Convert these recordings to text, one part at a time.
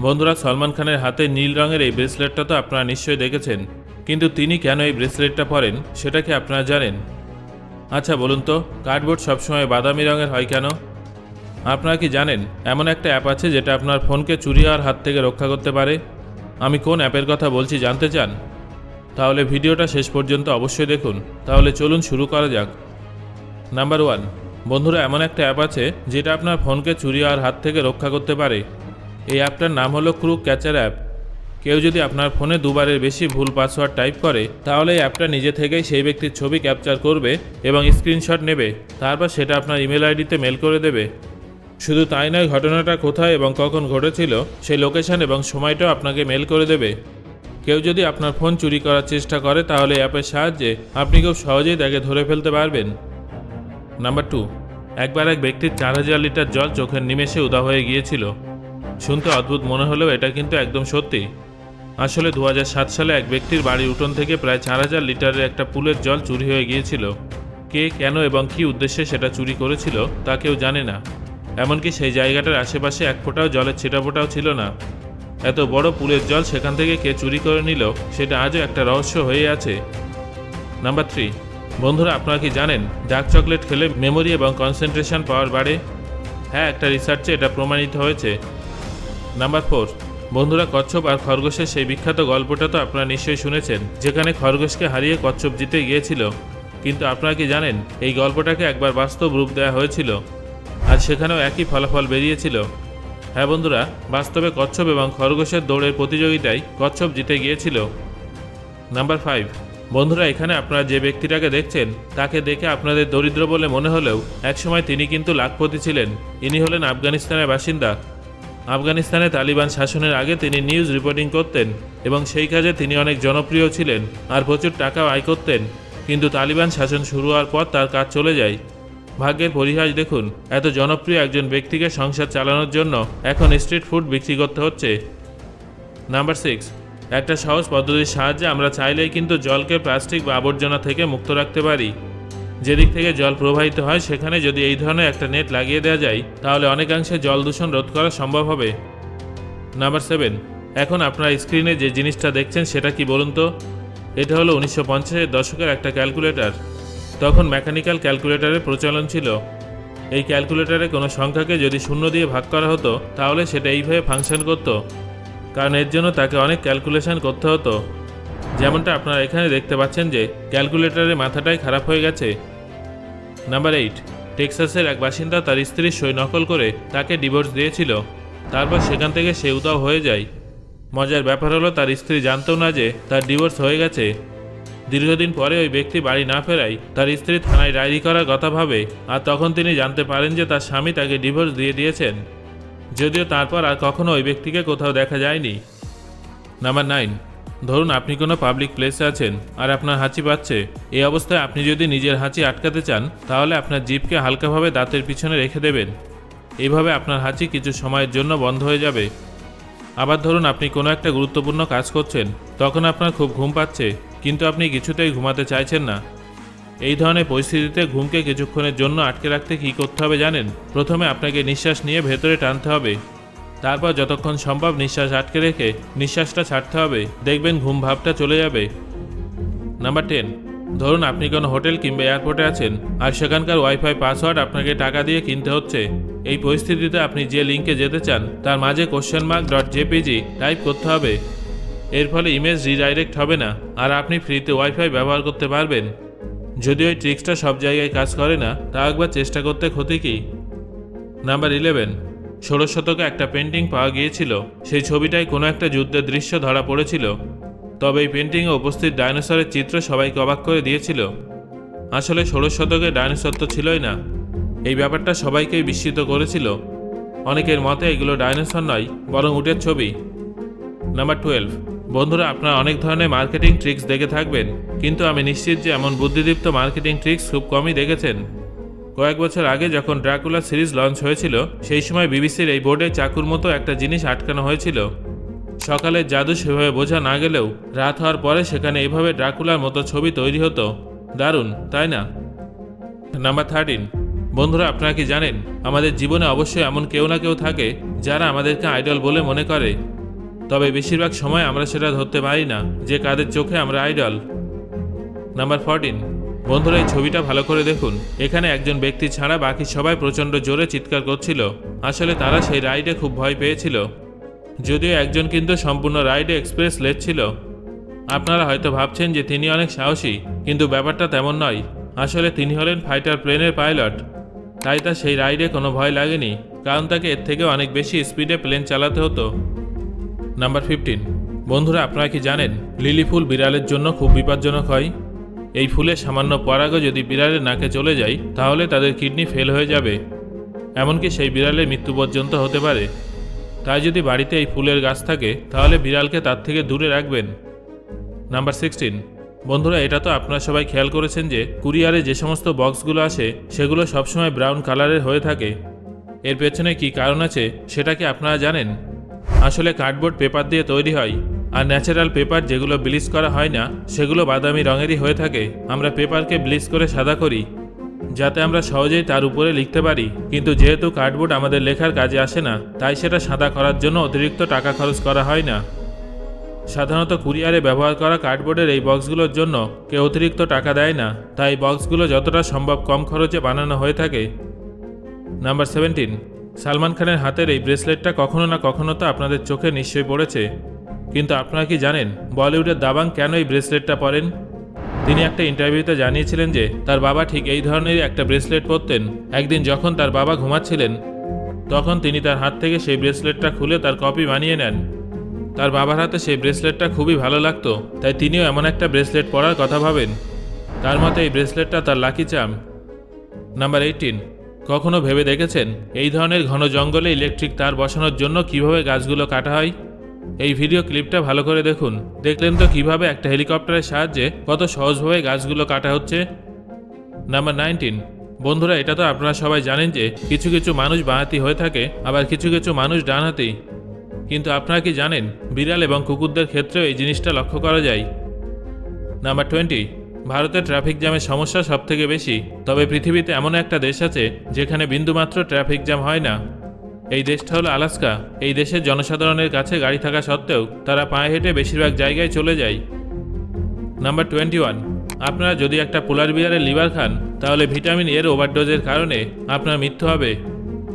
বন্ধুরা, সলমান খানের হাতে নীল রঙের এই ব্রেসলেটটা তো আপনারা নিশ্চয়ই দেখেছেন, কিন্তু তিনি কেন এই ব্রেসলেটটা পরেন সেটা কি আপনারা জানেন? আচ্ছা বলুন তো, কার্ডবোর্ড সবসময় বাদামি রঙের হয় কেন? আপনারা কি জানেন এমন একটা অ্যাপ আছে যেটা আপনার ফোনকে চুরি হওয়ার হাত থেকে রক্ষা করতে পারে? আমি কোন অ্যাপের কথা বলছি জানতে চান? তাহলে ভিডিওটা শেষ পর্যন্ত অবশ্যই দেখুন। তাহলে চলুন শুরু করা যাক। নাম্বার 1, বন্ধুরা, এমন একটা অ্যাপ আছে যেটা আপনার ফোনকে চুরি হওয়ার হাত থেকে রক্ষা করতে পারে। এই অ্যাপটার নাম হলো ক্রুক ক্যাচার অ্যাপ। কেউ যদি আপনার ফোনে দুবারের বেশি ভুল পাসওয়ার্ড টাইপ করে, তাহলে এই অ্যাপটা নিজে থেকেই সেই ব্যক্তির ছবি ক্যাপচার করবে এবং স্ক্রিনশট নেবে, তারপর সেটা আপনার ইমেল আইডিতে মেল করে দেবে। শুধু তাই নয়, ঘটনাটা কোথায় এবং কখন ঘটেছিল সেই লোকেশন এবং সময়টাও আপনাকে মেল করে দেবে। কেউ যদি আপনার ফোন চুরি করার চেষ্টা করে, তাহলে এই অ্যাপের সাহায্যে আপনি খুব সহজেই তাকে ধরে ফেলতে পারবেন। নাম্বার 2, একবার এক ব্যক্তির 4000 লিটার জল চোখের নিমেষে উধাও হয়ে গিয়েছিল। শুনতে অদ্ভুত মনে হলেও এটা কিন্তু একদম সত্যি। আসলে 2007 সালে এক ব্যক্তির বাড়ির উঠোন থেকে প্রায় 4000 লিটারের একটা পুলের জল চুরি হয়ে গিয়েছিল। কে, কেন এবং কী উদ্দেশ্যে সেটা চুরি করেছিল তা কেউ জানে না। এমনকি সেই জায়গাটার আশেপাশে এক ফোঁটাও জলের ছিটাফোঁটাও ছিল না। এত বড় পুলের জল সেখান থেকে কে চুরি করে নিল সেটা আজও একটা রহস্য হয়ে আছে। নাম্বার 3, বন্ধুরা, আপনারা কি জানেন ডার্ক চকলেট খেলে মেমোরি এবং কনসেন্ট্রেশন পাওয়ার বাড়ে? হ্যাঁ, একটা রিসার্চে এটা প্রমাণিত হয়েছে। নাম্বার 4, বন্ধুরা, কচ্ছপ আর খরগোশের সেই বিখ্যাত গল্পটা তো আপনারা নিশ্চয়ই শুনেছেন, যেখানে খরগোশকে হারিয়ে কচ্ছপ জিতে গিয়েছিল। কিন্তু আপনারা কি জানেন এই গল্পটাকে একবার বাস্তব রূপ দেওয়া হয়েছিল, আর সেখানেও একই ফলাফল বেরিয়েছিল। হ্যাঁ বন্ধুরা, বাস্তবে কচ্ছপ এবং খরগোশের দৌড়ের প্রতিযোগিতায় কচ্ছপ জিতে গিয়েছিল। নাম্বার 5, বন্ধুরা, এখানে আপনারা যে ব্যক্তিটাকে দেখছেন তাকে দেখে আপনাদের দরিদ্র বলে মনে হলেও একসময় তিনি কিন্তু লাখপতি ছিলেন। ইনি হলেন আফগানিস্তানের বাসিন্দা। আফগানিস্তানে তালিবান শাসনের আগে তিনি নিউজ রিপোর্টিং করতেন এবং সেই কাজে তিনি অনেক জনপ্রিয় ছিলেন আর প্রচুর টাকাও আয় করতেন। কিন্তু তালিবান শাসন শুরু হওয়ার পর তার কাজ চলে যায়। ভাগ্যের পরিহাস দেখুন, এত জনপ্রিয় একজন ব্যক্তিকে সংসার চালানোর জন্য এখন স্ট্রিট ফুড বিক্রি করতে হচ্ছে। নাম্বার 6, একটা সহজ পদ্ধতির সাহায্যে আমরা চাইলেই কিন্তু জলকে প্লাস্টিক বা আবর্জনা থেকে মুক্ত রাখতে পারি। যেদিক থেকে জল প্রবাহিত হয় সেখানে যদি এই ধরনের একটা নেট লাগিয়ে দেওয়া যায়, তাহলে অনেকাংশে জল দূষণ রোধ করা সম্ভব হবে। নাম্বার 7, এখন আপনারা স্ক্রিনে যে জিনিসটা দেখছেন সেটা কি বলুন তো? এটা হলো 1950-এর দশকের একটা ক্যালকুলেটর। তখন মেকানিক্যাল ক্যালকুলেটরের প্রচলন ছিল। এই ক্যালকুলেটরে কোনো সংখ্যাকে যদি 0 দিয়ে ভাগ করা হতো, তাহলে সেটা এইভাবে ফাংশন করত, কারণ এর জন্য তাকে অনেক ক্যালকুলেশন করতে হতো। যেমনটা আপনারা এখানে দেখতে পাচ্ছেন যে ক্যালকুলেটরের মাথাটাই খারাপ হয়ে গেছে। নাম্বার 8, টেক্সাসের এক বাসিন্দা তার স্ত্রীর সই নকল করে তাকে ডিভোর্স দিয়েছিল। তারপর সেখান থেকে সে উধাও হয়ে যায়। মজার ব্যাপার হলো তার স্ত্রী জানতেও না যে তার ডিভোর্স হয়ে গেছে। দীর্ঘদিন পরে ওই ব্যক্তি বাড়ি না ফেরায় তার স্ত্রী থানায় ডায়েরি করার কথা ভাবে, আর তখন তিনি জানতে পারেন যে তার স্বামী তাকে ডিভোর্স দিয়ে দিয়েছেন। যদিও তারপর আর কখনো ওই ব্যক্তিকে কোথাও দেখা যায়নি। নাম্বার 9, ধরুন আপনি কোনো পাবলিক প্লেসে আছেন আর আপনার হাঁচি পাচ্ছে। এই অবস্থায় আপনি যদি নিজের হাঁচি আটকাতে চান, তাহলে আপনার জিভকে হালকাভাবে দাঁতের পিছনে রেখে দেবেন। এইভাবে আপনার হাঁচি কিছু সময়ের জন্য বন্ধ হয়ে যাবে। আবার ধরুন আপনি কোনো একটা গুরুত্বপূর্ণ কাজ করছেন, তখন আপনার খুব ঘুম পাচ্ছে, কিন্তু আপনি কিছুতেই ঘুমাতে চাইছেন না। এই ধরনের পরিস্থিতিতে ঘুমকে কিছুক্ষণের জন্য আটকে রাখতে কী করতে হবে জানেন? প্রথমে আপনাকে নিঃশ্বাস নিয়ে ভেতরে টানতে হবে, তারপর যতক্ষণ সম্ভব নিঃশ্বাস আটকে রেখে নিঃশ্বাসটা ছাড়তে হবে। দেখবেন ঘুম ভাবটা চলে যাবে। নাম্বার 10, ধরুন আপনি কোনো হোটেল কিংবা এয়ারপোর্টে আছেন আর সেখানকার ওয়াইফাই পাসওয়ার্ড আপনাকে টাকা দিয়ে কিনতে হচ্ছে। এই পরিস্থিতিতে আপনি যে লিঙ্কে যেতে চান তার মাঝে $.jpg টাইপ করতে হবে। এর ফলে ইমেজ রিডাইরেক্ট হবে না আর আপনি ফ্রিতে ওয়াইফাই ব্যবহার করতে পারবেন। যদিও এই ট্রিক্সটা সব জায়গায় কাজ করে না, তা একবার চেষ্টা করতে ক্ষতি কি। নাম্বার 11, 16 শতকে একটা পেন্টিং পাওয়া গিয়েছিল। সেই ছবিটায় কোনো একটা যুদ্ধের দৃশ্য ধরা পড়েছিল। তবে এই পেন্টিংয়ে উপস্থিত ডাইনোসরের চিত্র সবাইকে অবাক করে দিয়েছিল। আসলে 16 শতকে ডাইনোসর তো ছিলই না। এই ব্যাপারটা সবাইকেই বিস্মিত করেছিল। অনেকের মতে এগুলো ডাইনোসর নয়, বরং উটের ছবি। নাম্বার 12, বন্ধুরা, আপনারা অনেক ধরনের মার্কেটিং ট্রিক্স দেখে থাকবেন, কিন্তু আমি নিশ্চিত যে এমন বুদ্ধিদীপ্ত মার্কেটিং ট্রিক্স খুব কমই দেখেছেন। কয়েক বছর আগে যখন ড্রাকুলা সিরিজ লঞ্চ হয়েছিল, সেই সময় বিবিসির এই বোর্ডে চাকুর মতো একটা জিনিস আটকানো হয়েছিল। সকালের জাদু সেভাবে বোঝা না গেলেও রাত হওয়ার পরে সেখানে এইভাবে ড্রাকুলার মতো ছবি তৈরি হতো। দারুণ, তাই না? নাম্বার 13, বন্ধুরা, আপনারা কি জানেন আমাদের জীবনে অবশ্যই এমন কেউ না কেউ থাকে যারা আমাদেরকে আইডল বলে মনে করে, তবে বেশিরভাগ সময় আমরা সেটা ধরতে পারি না যে কাদের চোখে আমরা আইডল। নাম্বার 14। বন্ধুরা, এই ছবিটা ভালো করে দেখুন। এখানে একজন ব্যক্তি ছাড়া বাকি সবাই প্রচণ্ড জোরে চিৎকার করছিল। আসলে তারা সেই রাইডে খুব ভয় পেয়েছিল, যদিও একজন কিন্তু সম্পূর্ণ রাইডে এক্সপ্রেস লেট ছিল। আপনারা হয়তো ভাবছেন যে তিনি অনেক সাহসী, কিন্তু ব্যাপারটা তেমন নয়। আসলে তিনি হলেন ফাইটার প্লেনের পাইলট, তাই তার সেই রাইডে কোনো ভয় লাগেনি, কারণ তাকে এর থেকে অনেক বেশি স্পিডে প্লেন চালাতে হতো। নাম্বার 15। বন্ধুরা, আপনারা কি জানেন লিলি ফুল বিড়ালের জন্য খুব বিপজ্জনক হয়? এই ফুলের সামান্য পরাগও যদি বিড়ালের নাকে চলে যায় তাহলে তাদের কিডনি ফেল হয়ে যাবে, এমনকি সেই বিড়ালের মৃত্যু পর্যন্ত হতে পারে। তাই যদি বাড়িতে এই ফুলের গাছ থাকে তাহলে বিড়ালকে তার থেকে দূরে রাখবেন। নাম্বার 16। বন্ধুরা, এটা তো আপনারা সবাই খেয়াল করেছেন যে কুরিয়ারে যে সমস্ত বক্সগুলো আসে সেগুলো সবসময় ব্রাউন কালারের হয়ে থাকে। এর পেছনে কি কারণ আছে সেটা কি আপনারা জানেন? আসলে কার্ডবোর্ড পেপার দিয়ে তৈরি হয়, আর ন্যাচারাল পেপার যেগুলো ব্লিচ করা হয় না সেগুলো বাদামি রঙেরই হয়ে থাকে। আমরা পেপারকে ব্লিচ করে সাদা করি যাতে আমরা সহজেই তার উপরে লিখতে পারি, কিন্তু যেহেতু কার্ডবোর্ড আমাদের লেখার কাজে আসে না, তাই সেটা সাদা করার জন্য অতিরিক্ত টাকা খরচ করা হয় না। সাধারণত কুরিয়ারে ব্যবহার করা কার্ডবোর্ডের এই বক্সগুলোর জন্য কেউ অতিরিক্ত টাকা দেয় না, তাই বক্সগুলো যতটা সম্ভব কম খরচে বানানো হয়ে থাকে। নাম্বার 17। সালমান খানের হাতের এই ব্রেসলেটটা কখনো না কখনো তো আপনাদের চোখে নিশ্চয়ই পড়েছে, কিন্তু আপনারা কি জানেন বলিউডের দাবাং কেন এই ব্রেসলেটটা পরেন? তিনি একটা ইন্টারভিউতে জানিয়েছিলেন যে তার বাবা ঠিক এই ধরনেরই একটা ব্রেসলেট পরতেন। একদিন যখন তার বাবা ঘুমাচ্ছিলেন তখন তিনি তার হাত থেকে সেই ব্রেসলেটটা খুলে তার কপি বানিয়ে নেন। তার বাবার হাতে সেই ব্রেসলেটটা খুবই ভালো লাগতো, তাই তিনিও এমন একটা ব্রেসলেট পরার কথা ভাবেন। তার মতে এই ব্রেসলেটটা তার লাকি চার্ম। নাম্বার 18। কখনো ভেবে দেখেছেন এই ধরনের ঘন জঙ্গলে ইলেকট্রিক তার বসানোর জন্য কিভাবে গাছগুলো কাটা হয়? এই ভিডিও ক্লিপটা ভালো করে দেখুন। দেখলেন তো কিভাবে একটা হেলিকপ্টারের সাহায্যে কত সহজভাবে গাছগুলো কাটা হচ্ছে। নাম্বার 19। বন্ধুরা, এটা তো আপনারা সবাই জানেন যে কিছু কিছু মানুষ বাঁহাতি হয়ে থাকে, আবার কিছু কিছু মানুষ ডানহাতি। কিন্তু আপনারা কি জানেন বিড়াল এবং কুকুরদের ক্ষেত্রেও এই জিনিসটা লক্ষ্য করা যায়। নাম্বার 20। ভারতে ট্রাফিক জ্যামের সমস্যা সবথেকে বেশি, তবে পৃথিবীতে এমন একটা দেশ আছে যেখানে বিন্দুমাত্র ট্রাফিক জ্যাম হয় না। এই দেশটা হলো আলাস্কা। এই দেশের জনসাধারণের কাছে গাড়ি থাকা সত্ত্বেও তারা পায়ে হেঁটে বেশিরভাগ জায়গায় চলে যায়। নাম্বার 21। আপনারা যদি একটা পোলার বিয়ারের লিভার খান তাহলে ভিটামিন এর ওভারডোজের কারণে আপনার মৃত্যু হবে।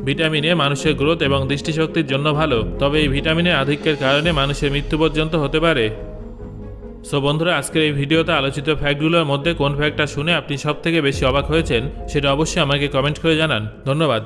ভিটামিন এ মানুষের গ্রোথ এবং দৃষ্টিশক্তির জন্য ভালো, তবে এই ভিটামিনের আধিক্যের কারণে মানুষের মৃত্যু পর্যন্ত হতে পারে। সো বন্ধুরা, আজকের এই ভিডিওতে আলোচিত ফ্যাক্টগুলোর মধ্যে কোন ফ্যাক্টটা শুনে আপনি সবথেকে বেশি অবাক হয়েছেন সেটা অবশ্যই আমাকে কমেন্ট করে জানান। ধন্যবাদ।